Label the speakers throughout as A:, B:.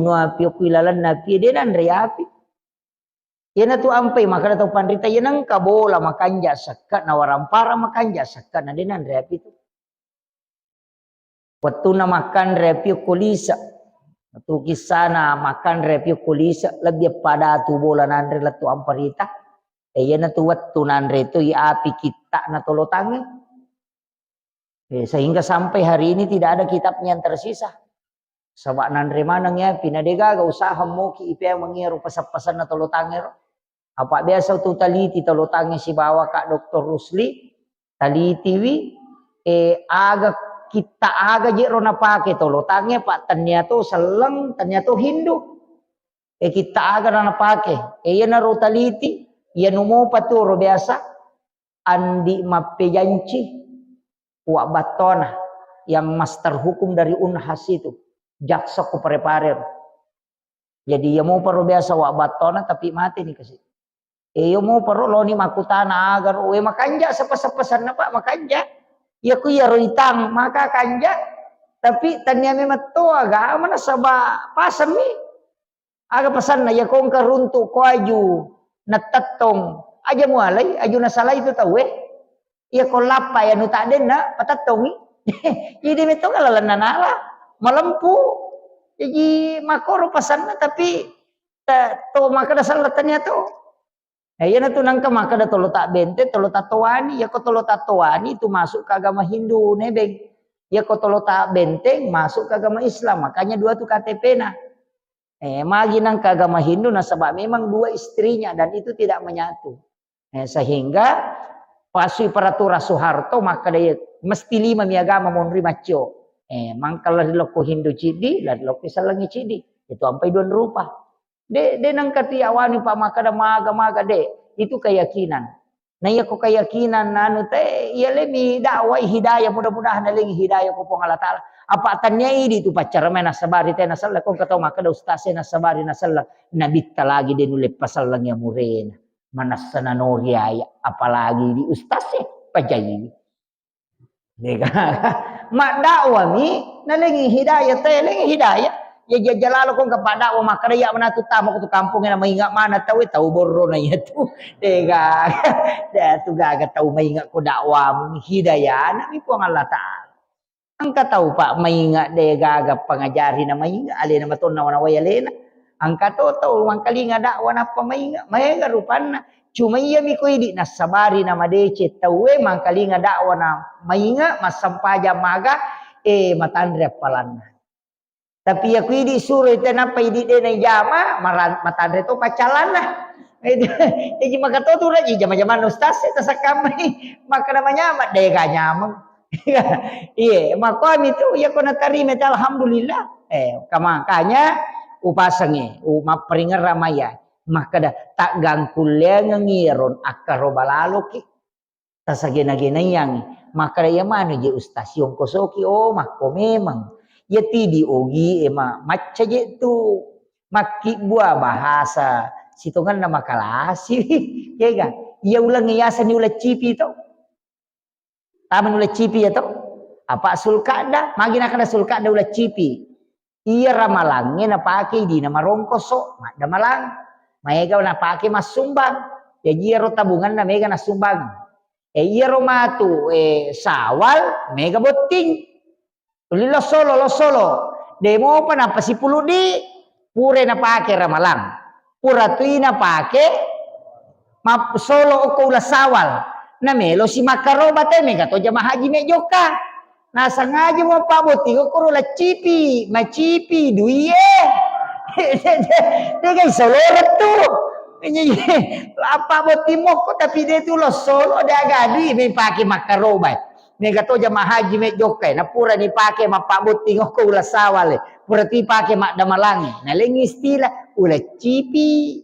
A: bunuh api ku ilalan napi dia nan api. Yana tu ampai maka tu pandrita yana kabola makanja sakat na warampara makanja sakat na dia nan api tu. Waktu na makan api kulisa. Tu kisana makan api kulisa lebih pada tu bola nandre la tu amparita. Yana tu waktu nandre tu api kita na tolotangi. Sehingga sampai hari ini tidak ada kitabnya yang tersisa. Sebab nandre manang ya pinadega ga usaha mo ki ipe mangiru pasap-pasan na tolotangero. Apa biasa tu taliti tolotangi si bawa Kak Dr. Rusli taliti wi aga kita aga jero na pake tolotangi pak ternyata seleng ternyata Hindu. Kita aga na pake. Iya na ro taliti iya numo paturo biasa andi mapejanci Wak Batona yang master hukum dari Unhas itu jaksa ku preparer. Jadi ya mau perlu biasa Wak Batona tapi mati nih kasih. Ya mau perlu lo nih makutana agar makanja sepesan na Pak makanja. Ya ku ya roitang maka kanja tapi tanya memang to agama na saba pasam ni. Aga pesan na ya kong karuntu ko aju natatong aja mualay aju na salay itu tahu Iya ko lapa ya nu taden na patatongi. Jadi itu kalalan nala malempu. Jadi makoro pasan na tapi to maka dasar latanya to. Iya na tu nangka maka da tolo tak bente tolo tatoani ya ko tolo tatoani itu masuk ke agama Hindu nebeng. Ya ko tolo tak benteng masuk ke agama Islam. Makanya dua tu KTP na. Magi nang ke agama Hindu na sebab memang dua istrinya dan itu tidak menyatu. Sehingga pasui peratura Soeharto maka dia mesti 5 agama monri macio. Mangkala loko Hindu cidi, lah loko salangi cidi. Itu sampai 2 rupa. De nang kati awani Pak maka da maga de. Itu keyakinan. Nah iya ko keyakinan anu teh iya lemi dakwah hidayah mudah-mudahan lagi hidayah ko pong Allah taala. Apa tanya ini tu pacar mena sabari teh nasalla ko katau maka da ustaz na sabari nasalla nabitta lagi de nule pasal lang ya murena. Manasana noria apalagi di ustaz pajayi dega mak dakwah mi nalengi hidayah teh lengi hidayah ya jalalo kong kepada dakwah maka ya menatu tamu ke kampung na maingat mana tahu borro na ya tu dega da tu gaga tahu maingat ko dakwah hidayah na mi ko Allah taala angka tahu Pak maingat dega gaga pangajari na maingat ale na maton na waya lena angka toto mangkali nga dakwah na pamainga mahenga rupana cuma iya mi ko idi nasabari na madece tawe mangkali nga dakwah na mainga masampaja maga matandre palanna tapi ya ko idi suro ite na pa idi de na jama matandre to pacalana jadi maka toto ra jama-jama ustaz eta sakamai maka namanya mat dega nyamang iya maka itu ya ko natarime alhamdulillah makanya upasange uma peringat ramaya maka dah tak gangkulnya ngiron akaro balalo ki tasagena-gena yang maka ya mana je ustaz yung kosoki mako memang ya tidi ogi maca je tu maki buah bahasa sitongan nama kalasi ya ga ya ulang yasan ulah cipi to taman ulah cipi ya to apa sulkada magina kada sulkada ulah cipi iya ramalangnya na pakai di nama rongkoso ada malang mega na pakai mas sumbang ya jiro tabungan na mega na sumbang iya romatu sawal mega boting lo solo demo pa na pasipulu di pure na pakai ramalang pura tui na pakai map solo ko ula sawal na melo si makaroba te mega to jamaah haji mejoka nah sengaja mau paboti ko la cipi macipi duie dia guys solo tu apa boti moko tapi dia tu lo solo dia gadi me pakai makaroba me gato jamaah haji me jokai na pura ni pakai ma paboti ko ula sawale pura ti pakai mak damalangi na lengi istilah ula cipi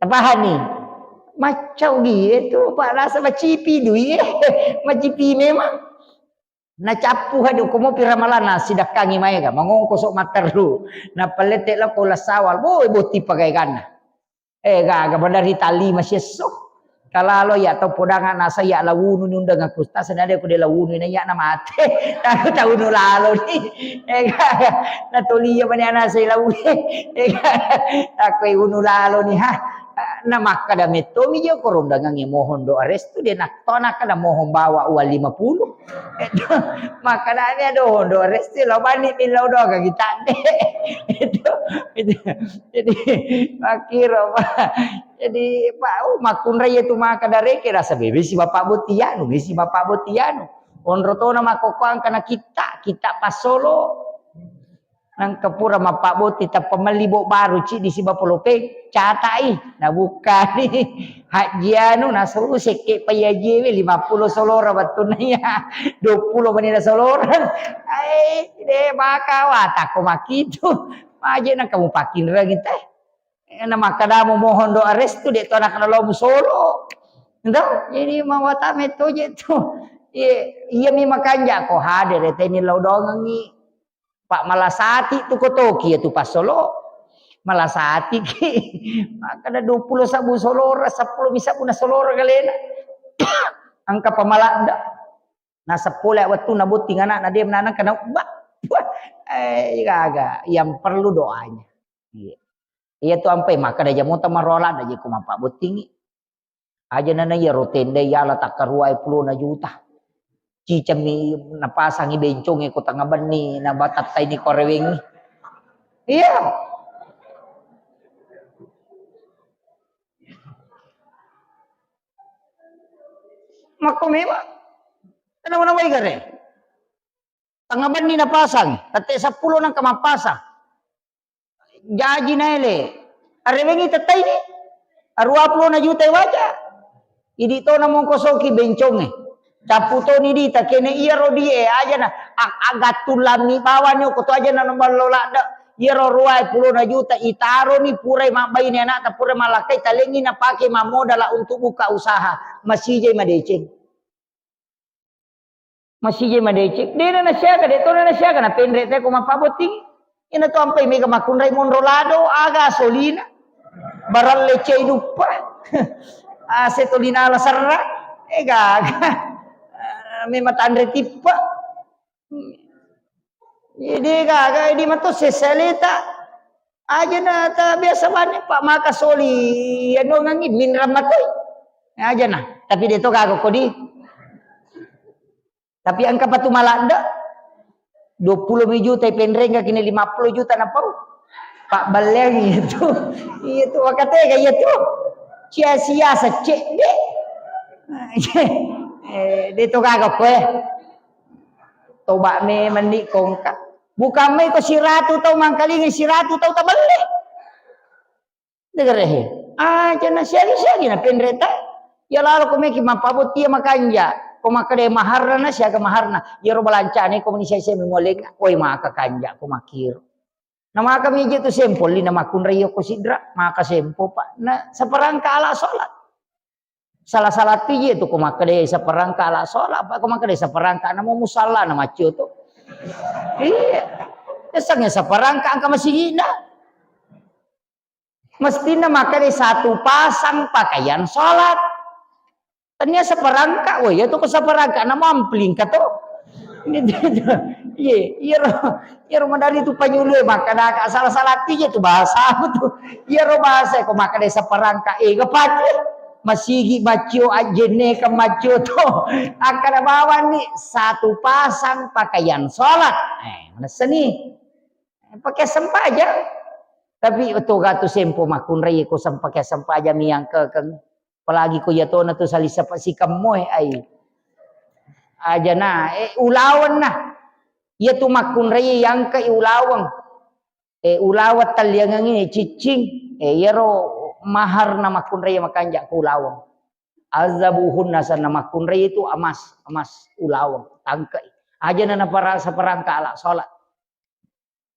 A: tabahan ni macau dia tu Pak rasa macipi duit macipi memang na capu hadu ko mo piramalana sidak kangi maega mangongkosok materlu na palete la ko la sawal boy boti pagai kana gaga bandari tali masyeso Kalalo ya to podangan nasa ya lawunu nunda ngakusta sanade ko de lawunu na ya na mate. Tahu nu lalo ni. Na tuliya man ana sa lawunu. Ako unu lalo ni ha. Na makada meto mi yo koronda ngangi mohon do aresto de nak tona kada mohon bawa uang 50. Itu makada mi do aresto lo bani min lo do ka kita de. Itu jadi makiro jadi Pak makun raya tu makada reke rasa bebe si bapak botiano si bapak botiano onroto na makokuang kana kita pas Solo nang kapura mapak boti ta pemelibo baru ci di si bapolope catai na buka ni hajianu na suruh seke payaji 50 solora batuna ya 20 menina solora de baka wata ko makitu aja na kamu pakin lagi teh na makadamu mohon do aresto de to anak lo Solo entah jadi mawata meto je tu iya mi makanja ko hadir teh ni lo dongangi Pak Malasati tu kotoki ya tu pas Solo Malasati ki maka ada 20 sabu solora 10 bisa puna solora galena angka pamalanda na 10 waktu na buting anak na dia menanang kana gaga yang perlu doanya iya tu ampai maka da jamu ta marola da je kuma pak buting aja nana ya rotende ya la takaruai 10 juta cicami napasangi bencong ko tanga bani na batat tay ni korewing iya mako mema ano na way gare tanga bani napasang tate 10 nang kamapasa jaji naile arewengi tatay ni 20 juta waja idi to na mong kosoki bencong Caputo ni dita kene iya rodi aja na agatulan ni bawa ni ko to aja na nombalola da iya ro ruai 10 juta itaro ni purai mabai ni anak ta purai malakai talengi na pake mamodala untuk buka usaha masih madeceng dena na siya ka deto na siya ka na pendre te ko mapaboting ina to ampai mega makunrai monrolado aga solina baral lece dupa asetolina la sarra gaga me matandre tipa jadi gaga di mato seseleta aja na ta biasa bani pak maka soli ano ngangi minram matoy aja na tapi dito gago ko di tapi angka patu malanda 20 juta penrenga kini 50 juta na pau pak baleng itu wakate kaya itu sia-sia secek de dito kagak ko toba me mandi kongka bukan me ko siratu tau mangkalingi siratu tau tabale degere aja na siya na pendreta ya lalu ko me ki mapabot tiya makanja ko makade maharna na siya ka maharna yero balancane ko ni siya memoleng koy maka kanja ko makiro na maka miji to sempol ni na makunrayo ko sidra maka sempo pa na sa parangka ala salat salah tiye tu kumakade sa perangka ala sholat apa kumakade sa perangka na mo musalla na macio tu iya esangnya sa perangka angka masih hina mestinya makade satu pasang pakaian sholat tanya sa perangka ya tu ko sa perangka na mampling ka to iya madari tu panyulu makada salah tiye tu bahasa tu iya bahasa kumakade sa perangka gapati masigi macio ajene ke macio to akan bawa nih satu pasang pakaian sholat mana seni pakai sempaja tapi itu gatu sempo makun rai ko pakai sempaja miang ke apalagi ko yato na to salisa pa si kamoy ay aja na ulawan na yato makun rai yang ke ulawang ulawat talyang ini cicing yero mahar na makunray makanja ko ulawang azabuhun nasa na makunray itu emas ulawang tangkai aja na para sa perangka ala salat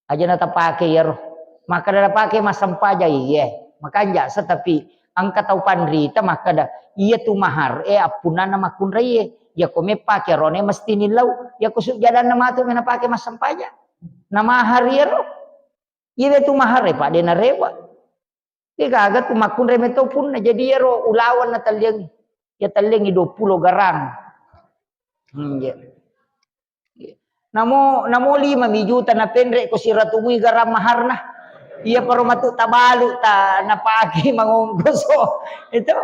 A: aja na tapake yero maka da pake masampaja iya makanja tetapi angka tau pandrita maka da iya tu mahar apunan na makunray ya ko me pake rone mesti nilaw ya ko jadan na matu me na pake masampaja na mahar yero iya tu mahar pak de na rewa Tiga agak kumakun remeto pun na jadi yero ulawan na talyang Ya teling 20 garang. Ya. Namo 5 juta na pendrek ko si Ratungui garam mahar na. Iya paru matu tabalu ta napaki mangunggoso. Itu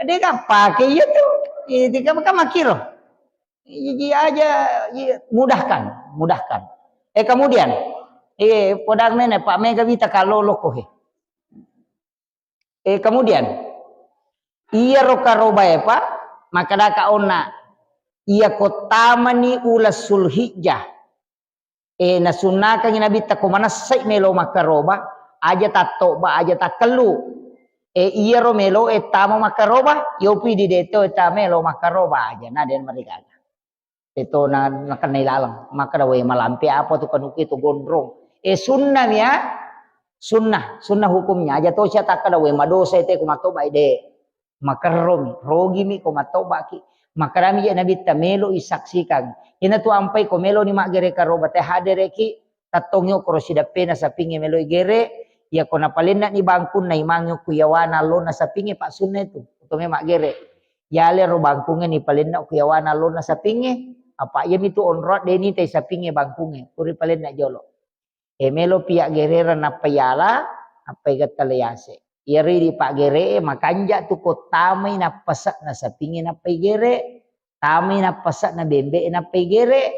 A: dia kan pakai itu. Itu kan makiro. Jadi aja mudahkan. Kemudian podang nene Pak Mega Vita kalau loko he. Kemudian iya rokaroba Pak maka daka onna iya kotamani ulas sulhijjah nasunaka nabi ta komana sai melo makaroba aja tato ba aja takelu iya ro melo tamo makaroba yopi di deto melo makaroba aja na den mereka itu na nakanay lalang maka daw malampi apa tu kanuki tu gondrong sunnah ya sunnah hukumnya aja to siya taka daw madosa ite kumatoba ide makaromi rogi mi kumatoba ki makarami ya nabi tamelo isaksikan ina tu ampai ko melo ni magere karoba te hadere ki tatongyo korosida pena sa pingi melo igere ya ko napalina ni bangkun na imangyo kuyawana lo na sa pingi pak sunna itu utome magere yale ro bangkunge ni palina kuyawana lo na sa pingi apa ya itu onrot deni te sa pingi bangkunge puri palina jolo melo pia gerera na payala apa gatalease iri di pak gere makanja tu ko tamay na pasak na sa pingi na paigere tamay na pasak na bembe na paigere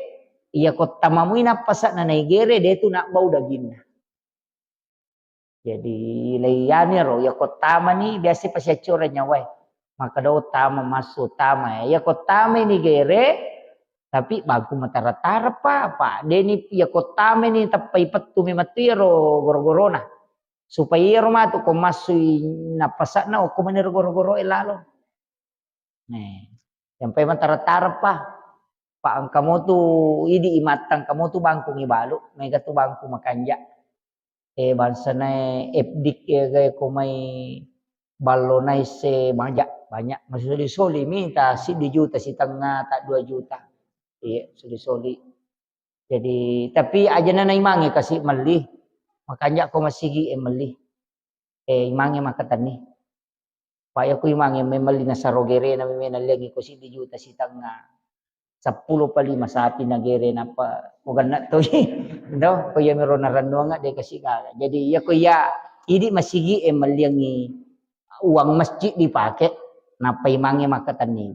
A: iya ko tamamoy na pasak na naigere detu na bau daging na jadi layani ro ya ko tama ni biasa pa siya tsura niya way maka daw tama maso tama ya ko tamay ni gere tapi bagu matara-tara pa deni ya ko tama ni tapay patu mi matiro gorogorona supaya rumah tu ko masui napasak na o kumanir goro-goro lalo sampai matara-tara pa ang kamu tu idi imatang kamu tu bangku ngibalo mega tu bangku makanja bansa na epdik gaya ko may balo na se banyak maksudnya soli minta si di juta si tengah tak 2 juta iya soli jadi tapi aja na imangi kasih melih makanya ko masigi meli imangi makatani paya ko imangi may mali na sa rogere na may nalagi ko si di juta si tanga 10 pa 5 sapi na gere na pa ugan na to no ko ya meron na rando nga de kasi kala jadi ya ko ya idi masigi maliangi uang masjid dipakai na paimangi makatani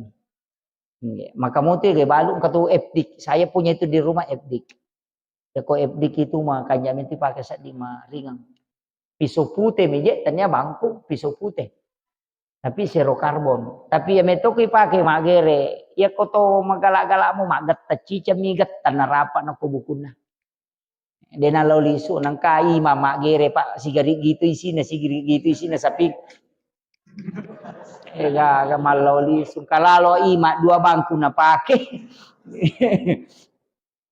A: maka mo te balu katu epdik saya punya itu di rumah epdik ya ko epdik itu makanya minti pakai sa di ringang pisau putih meje tanya bangku pisau putih tapi zero karbon tapi ya meto ko ipake magere ya ko to magala-gala mo magat cica migat tanarapa na kubukuna dena loliso nang kai mama gere pak sigari gitu isina sapi ga maloliso kalalo ima 2 bangku na pake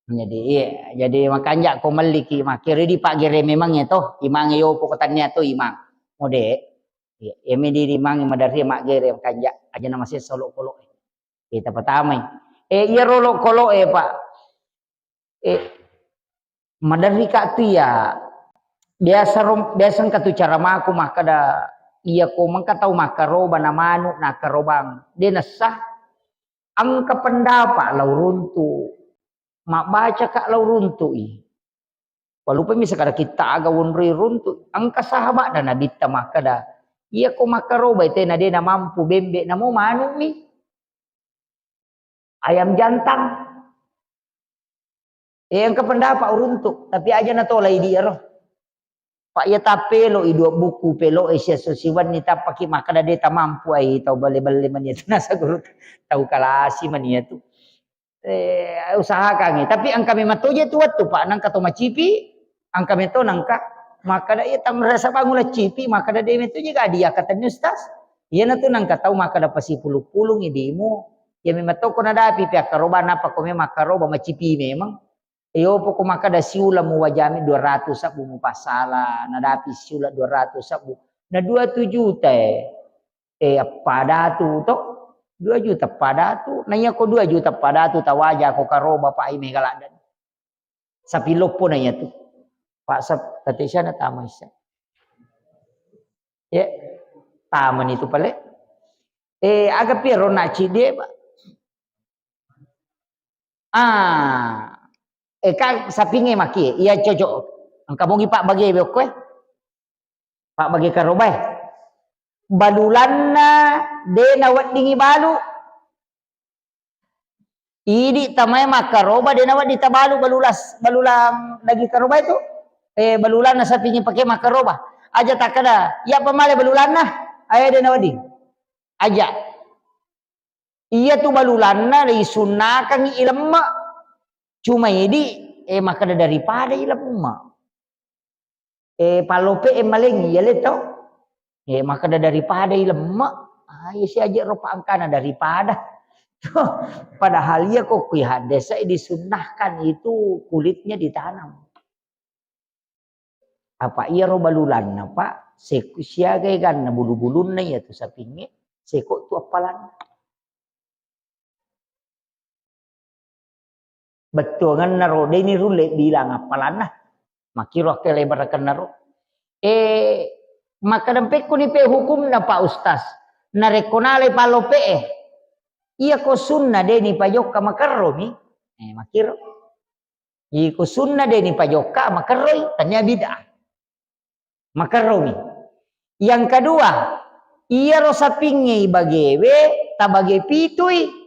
A: jadi makanya ko maliki makire di pak gere memang itu imang yo pokotanya to imang mode di mangi madari mak gere kanja aja nama saya solo kolo kita pertama iya rolo kolo pak madari ka tu ya biasa katu cara maku maka da iya ko mangka tau makaroba na manuk na karobang dia nasah ang kapendapa lau runtu mak baca kak lau runtu walaupun misalkan kita aga wonri runtu ang kasahabat dan nabita maka da iya ko makaroba ite na dia na mampu bembe na mo manuk mi ayam jantan ang kapendapa runtu tapi aja na tolay dia roh pak ya tapelo 2 buku pelo siya sosiwan ni tapaki maka da dia ta mampu ay tau bale-bale man itu nasa guru tahu kalasi man itu usahakan tapi ang kami matoje tu waktu pak nang kato macipi ang kami to nangka maka da iya tam rasa bangula cipi maka da dia metoje ga dia katanya ustaz iya na to nang katau maka da pasi pulung-pulung idimo ya memato ko na dapi pia karoba na pa ko me makaroba macipi memang po ko maka da siula mo wajami 200 sabu mo pasala na dapi siula 200 sabu na 2 juta pada tu to 2 juta pada tu nanya ko 2 juta pada tu tawaja ko karoba pa ay megaladan sa pilopo na nya tu pak sa tatisya na tama siya tama nito pala Aga pero na cide ba. Kan sapinge maki, iya cocok. Ang kamongi pak bagi beko pak bagi karobay. Balulanna de nawat dingi balu. Idi tamay makaroba de nawat ditabalu balulang lagi karoba itu. Balulan na sapinge pakai makaroba. Aja takada, ya pamale balulan na. Ayo de nawat di. Aja. Iya tu balulanna dari sunnah kang ilmu. Cuma ini makada daripada ilmu. Palope maling ya leto. Makada daripada ilmu. Ya si aja rupa angkana daripada. Padahal ya kok kui hadis disunnahkan itu kulitnya ditanam. Apa iya ro balulanna Pak? Seku siaga kan bulu-bulunna ya tu sapinge. Seko tu apalan. Betul kan naro ini rule bilang apalan nah makiro ke lebar kan naro maka dempek ko ni pe hukum na Pak Ustaz na rekonale palope iya ko sunna de ni pajok ka makarro mi makiro iya ko sunna de ni pajok ka makarro tanya bid'ah makarro mi yang kedua iya ro sapinge bagewe tabage pitui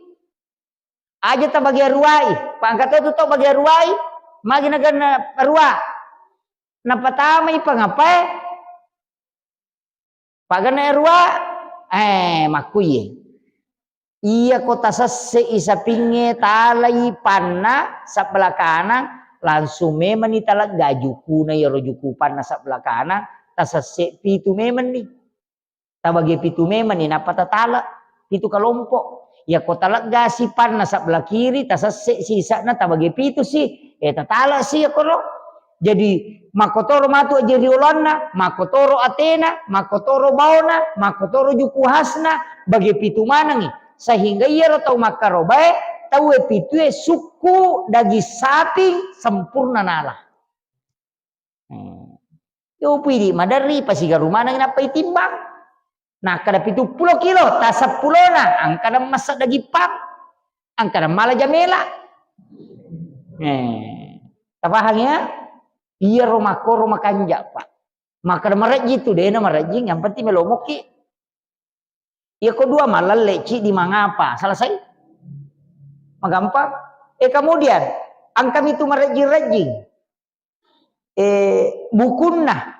A: aja ta bagi ruai pangkat itu to bagi ruai magi nagan rua na patama ipangapai pagana rua makuye iya kota sase isa pinge talai panna sa kanan langsung memen ni talak gajuku na yoro juku panna sa kanan ta sase pitu memen ni ta bagi pitu memen ni na patatala pitu kalompok ya kota lega si pan na sebelah kiri tasase sisa na tabagi pitu si tatala si akoro jadi makotoro matu jadi ulonna makotoro atena makotoro baona makotoro juku hasna bagi pitu manangi sehingga ia tau makarobae tau pitu suku dagi sapi sempurna nala yo pidi madari pasiga rumana ngapa itimbang. Nah, kada 70 kilo, ta 10 na, ang kada masak dagi pang, ang kada mala jamela. Tapahangnya, iya romako romakanja Pak. Maka maraji tu deh na maraji, yang penting melomoki. Iya kedua malah leci di mangapa, selesai. Magampang. Kemudian, ang kami tu maraji-raji. Bukunna.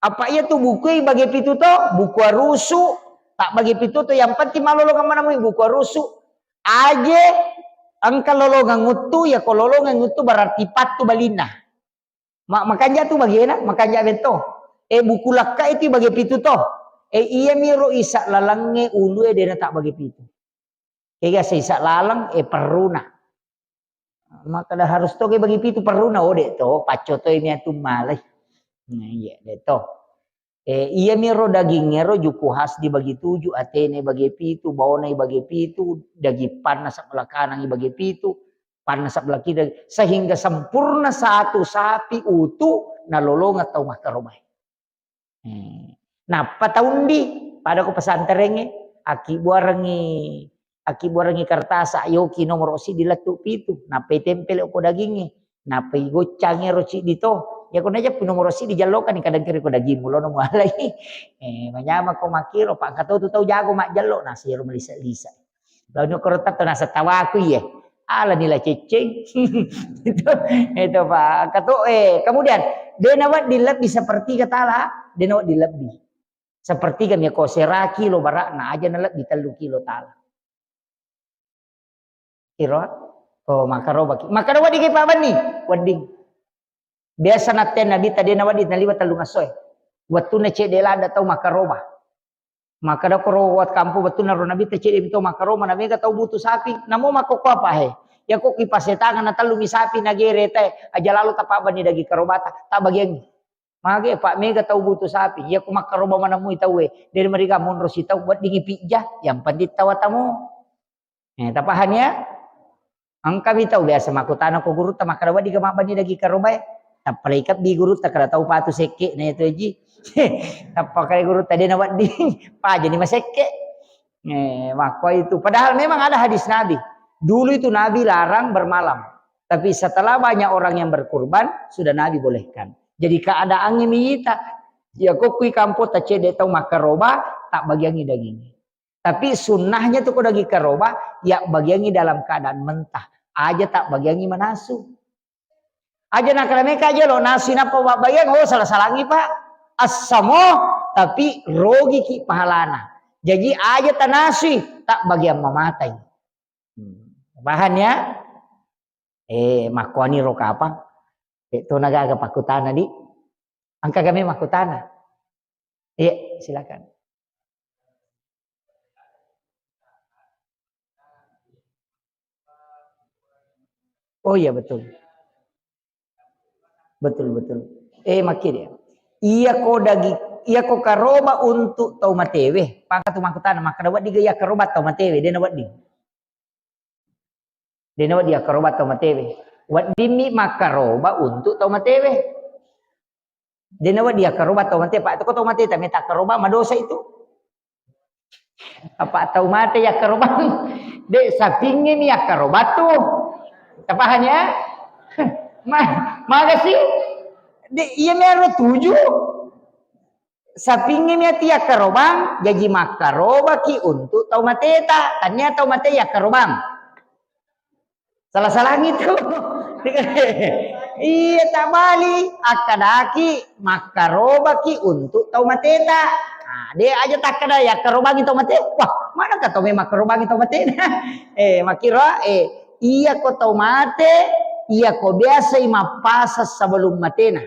A: Apa iya tuh buku bagi pitu to buku rusu tak bagi pitu to yang penting malolongan mana mau buku rusu aja angka lolongan ngutu ya kalau lolongan ngutu berarti patu balina makanya tuh bagian makanya bento buku lakka itu bagi pitu to iya miro isak lalangnya ulu dena tak bagi pitu iya isak lalang peruna maka dah harus to bagi pitu peruna ode to paco to ini tuh malih. Nah iya deto. Iya miro dagingnya ro juku khas dibagi 7, atene bagi pitu, bawana bagi pitu, dagi panas sebelah kanan bagi pitu, panas sebelah kiri sehingga sempurna satu sapi utuh nalolong atau makaromai. Nah pataundi pada ko pesantrennya aki buarangi kertas ayoki nomor osi diletuk pitu, nape tempel ko dagingnya, nape gocangnya ro ci dito. Ya kau aja nomor rosi dijalokan nih kadang kiri kau daging mulo nomor lagi. Manyama kau makiro pak kata tu tahu jago mak jalo nasi ro melisa-lisa. Lalu kau tetap tu nasa tawa aku ya. Ala nilai cecing. itu pak kata kemudian dia nawat dilebih seperti kata lah dia nawat dilebih seperti kan ya kau seraki lo barak na aja nalep di 3 kilo tala. Kiro kau makaro baki makaro wadi ke pak bani wading. Biasa naten nabi tadi nawadi naliwat talungasoy. Waktu na cedela ada tahu makaroba. Maka da koro wat kampu betul naro nabi cede bito makaroma nabi ka tahu butuh sapi. Namo makoko apa he? Ya kok kipasetangan na talungi sapi nagere teh aja lalu tapaban ni dagi karobata ta bagian. Mage Pak Mega tahu butuh sapi. Ya ku makaroba mana mu tahu dari mereka mun rosi tahu buat dingi pijah yang pandit tawatamu. Tapahannya angka tahu biasa makutana ko guru ta makarawa di gama bani dagi karoba. Tapalaikat di guru tak kada tahu patu seke na itu ji. Tapakai guru tadi nawat di pa jadi maseke. Maka itu padahal memang ada hadis Nabi. Dulu itu Nabi larang bermalam. Tapi setelah banyak orang yang berkurban, sudah Nabi bolehkan. Jadi keadaannya miyita. Ya kokui kampo tak cede tau makaroba, tak bagiangi dagingnya. Tapi sunnahnya tuh kok daging karoba, ya bagiangi dalam keadaan mentah. Aja tak bagiangi manasu. Aja nak mereka aja lo nasi napa bagian, oh salah-salangi pak. Asamo, tapi rogi ki pahalana. Jadi aja tanasi, tak bagian mematai. Bahannya, makwani roka apa? Itu naga pakutana di. Angka kami makutana. Iya, silakan. Oh iya betul. Betul. Makin ya. Iya ko karoba untuk tau matewe. Pangkat tu makutana maka dapat diga karoba tau matewe. Dia dapat di. Dia dapat dia karoba tau matewe. Wat dimi makaroba untuk tau matewe. Dia dapat dia karoba tau matewe. Pak tu tau matewe tapi tak karoba madosa itu. Apa tau mate ya karoba? Dek sapingin ya karoba tu. Tapahannya? Makasih. Iya meru 7. Sapingin ya tiak karobang, jadi makaroba ki untuk tau mateta. Tanya tau mate ya karobang. Salah-salah gitu. Iya tak bali. Akadaki makaroba ki untuk tau mateta. Nah, dia aja tak kada ya karobang tau mate. Wah, mana kata me makaroba tau mateta? Makira iya ko tau mate, iya ko biasa imapasas sebelum matena.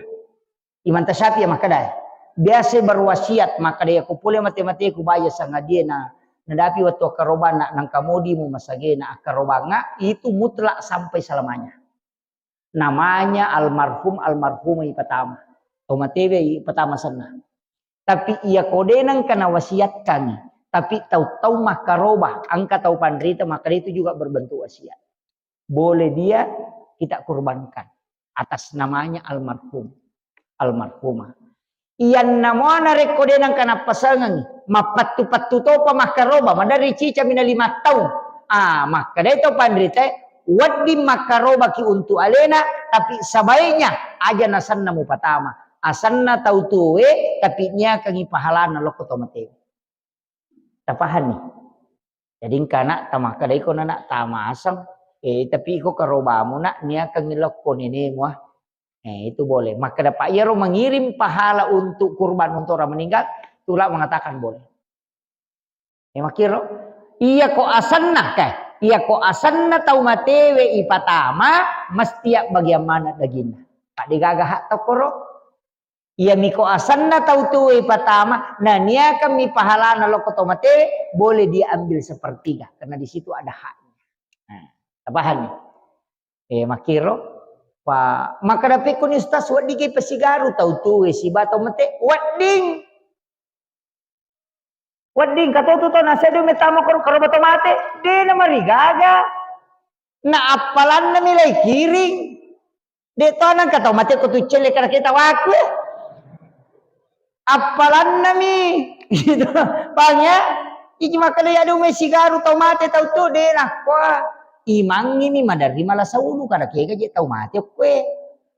A: Iman tasyapi ya makadai. Biasa berwasiat maka dia kupule mati-mati ku baya sanga dia na nadapi waktu karoba nak nang kamodi mu masage na karoba itu mutlak sampai selamanya. Namanya almarhum pertama. Tomatewe pertama sana. Tapi ia kodenang kana wasiat kami. Tapi tahu-tahu makaroba angka tahu pandrita maka itu juga berbentuk wasiat. Boleh dia kita kurbankan atas namanya almarhumah. Iyan namana rekodenang kana pasangan mapatu-patu topa makaroba madari cica mina 5 tahun. Maka itu pandrita wadi makaroba ki untuk alena tapi sabaiknya aja nasanna mu pertama. Asanna tau tuwe tapi nya kangi pahalana loko tomate. Tapahan nih. Jadi kana tamaka dai ko nak tamasang tapi ko karobamu nak nya kangi loko nene mu. Itu boleh. Maka dapat ia mengirim pahala untuk kurban untuk orang meninggal. Itulah mengatakan boleh. Makiro. Iya ko asanna kah? Iya ko asanna tau matewe ipatama. Mesti bagaimana dagingnya. Pak digagah hak tokoro. Iya miko asanna tau tuwe ipatama. Nah niya kami pahala na loko tau matewe. Boleh dia ambil sepertiga. Karena di situ ada haknya. Nah, tabahan nih. Makiro. Pak, maka dapat kun ustaz wadi kay pasigaru tau tuwe si bato mate wading katoto to nasa do metamo karo bato mate de na marigaga na apalan na milay kiring de to nang kataw mate ko tu chele kara kita waku apalan na mi gitu pangya iji makala do me sigaru tau mate tau tu de na kwa imang ini madari malah saulu kada kaya je tau mate kue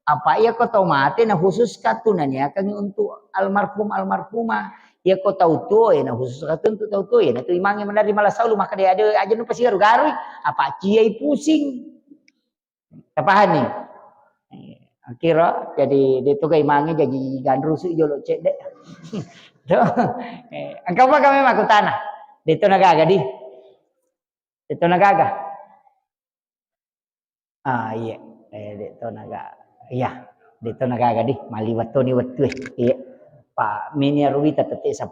A: apa ia ko tau mate na khusus katunannya kami untuk almarhumah ia ko tau tu na khusus katun untuk tau tu na tu imang ini madari malah saulu maka dia ada aja nu pasti garu apa ciai pusing tapahan nih akhirnya jadi dia tu imangnya jadi gandrusu jolo cek dek angka apa kami maku tanah dia tu nagaga di itu nagaga iya, dito nagagadi maliwat to ni watwe. Iya, pa minya ruwita tete 10.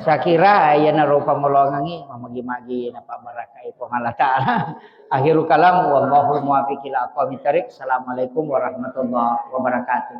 A: Sa kira ayan na ro pamolongangi mamagi-magi na pabarakai po Allah Taala. Akhiru kalam wallahu muwaffiq ila aqwamit thariq. Assalamualaikum warahmatullahi wabarakatuh.